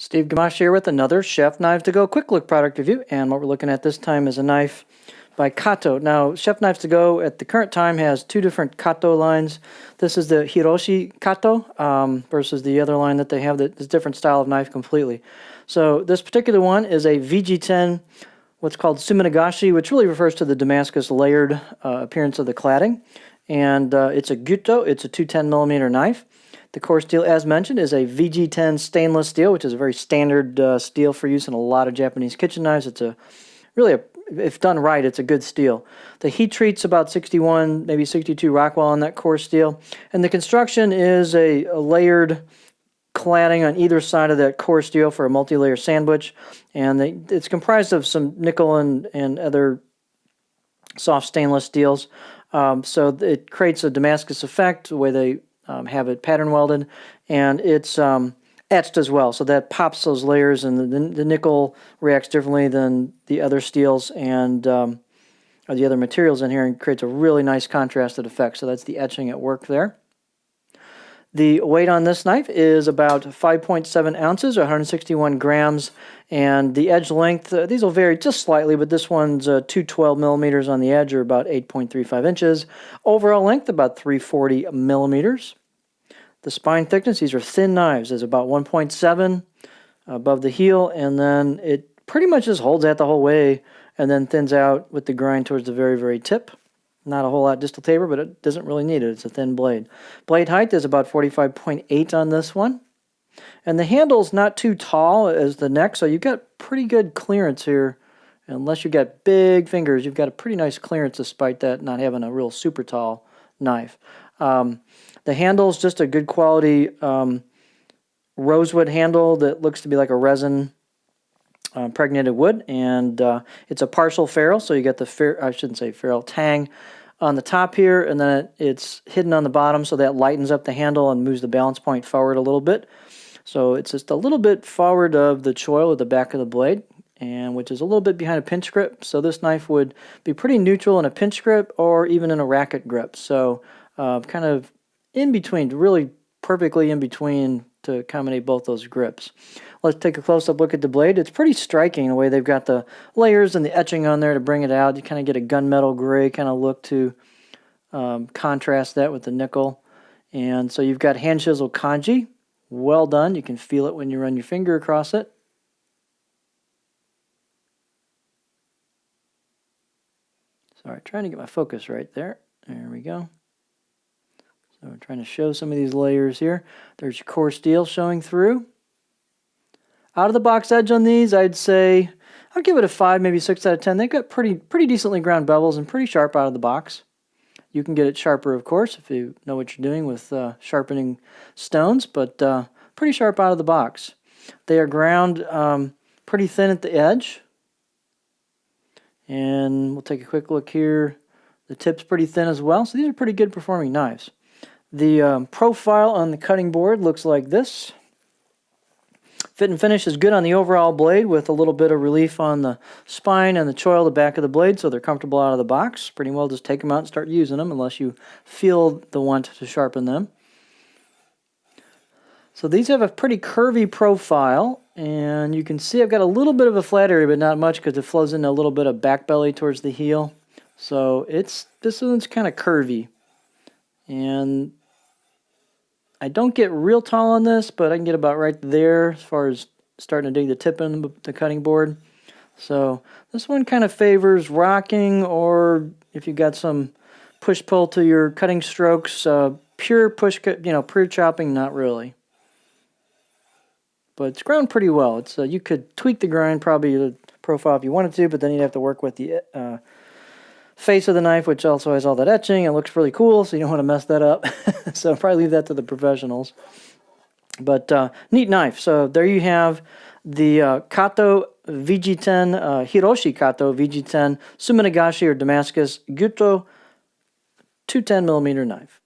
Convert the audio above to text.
Steve Gamache here with another Chef Knives to Go quick look product review, and what we're looking at this time is a knife by Kato. Now, Chef Knives to Go at the current time has two different Kato lines. This is the Hiroshi Kato versus the other line that they have that is a different style of knife completely. So this particular one is a VG10, what's called Suminagashi, which really refers to the Damascus layered appearance of the cladding. And it's a Gyuto, it's a 210mm knife. The core steel, as mentioned, is a VG10 stainless steel, which is a very standard steel for use in a lot of Japanese kitchen knives. It's if done right, it's a good steel. The heat treat's about 61, maybe 62 Rockwell on that core steel. And the construction is a layered cladding on either side of that core steel for a multi-layer sandwich. And it's comprised of some nickel and other soft stainless steels. So it creates a Damascus effect, the way they have it pattern welded, and it's etched as well, so that pops those layers, and the nickel reacts differently than the other steels and or the other materials in here, and creates a really nice contrasted effect. So that's the etching at work there. The weight on this knife is about 5.7 ounces, or 161 grams, and the edge length, these will vary just slightly, but this one's 212 millimeters on the edge, or about 8.35 inches. Overall length, about 340 millimeters. The spine thickness, these are thin knives, is about 1.7 above the heel, and then it pretty much just holds that the whole way, and then thins out with the grind towards the very, very tip. Not a whole lot distal taper, but it doesn't really need it. It's a thin blade. Blade height is about 45.8 on this one. And the handle's not too tall as the neck, so you've got pretty good clearance here. Unless you've got big fingers, you've got a pretty nice clearance despite that not having a real super tall knife. The handle's just a good quality rosewood handle that looks to be like a resin impregnated wood, and it's a partial ferrule, so you get the I shouldn't say ferrule, tang on the top here, and then it's hidden on the bottom, so that lightens up the handle and moves the balance point forward a little bit. So it's just a little bit forward of the choil at the back of the blade, and which is a little bit behind a pinch grip. So this knife would be pretty neutral in a pinch grip or even in a racket grip. So kind of in between, really perfectly in between to accommodate both those grips. Let's take a close-up look at the blade. It's pretty striking the way they've got the layers and the etching on there to bring it out. You kind of get a gunmetal gray kind of look to contrast that with the nickel. And so you've got hand chisel kanji. Well done. You can feel it when you run your finger across it. Sorry, trying to get my focus right there. There we go. So we're trying to show some of these layers here. There's your core steel showing through. Out of the box edge on these, I'd say I'll give it a 5, maybe 6 out of 10. They've got pretty decently ground bevels and pretty sharp out of the box. You can get it sharper, of course, if you know what you're doing with sharpening stones, but pretty sharp out of the box. They are ground pretty thin at the edge. And we'll take a quick look here. The tip's pretty thin as well, so these are pretty good performing knives. The profile on the cutting board looks like this. Fit and finish is good on the overall blade with a little bit of relief on the spine and the choil, the back of the blade, so they're comfortable out of the box. Pretty well just take them out and start using them unless you feel the want to sharpen them. So these have a pretty curvy profile, and you can see I've got a little bit of a flat area, but not much because it flows into a little bit of back belly towards the heel. So this one's kind of curvy. And I don't get real tall on this, but I can get about right there as far as starting to dig the tip in the cutting board. So this one kind of favors rocking, or if you got some push-pull to your cutting strokes, pure push cut, pure chopping, not really. But it's ground pretty well. It's you could tweak the grind, probably the profile if you wanted to, but then you'd have to work with the face of the knife, which also has all that etching. It looks really cool, so you don't want to mess that up. So probably leave that to the professionals. But neat knife. So there you have the Kato VG10, Hiroshi Kato VG10 Suminagashi or Damascus Gyuto 210mm knife.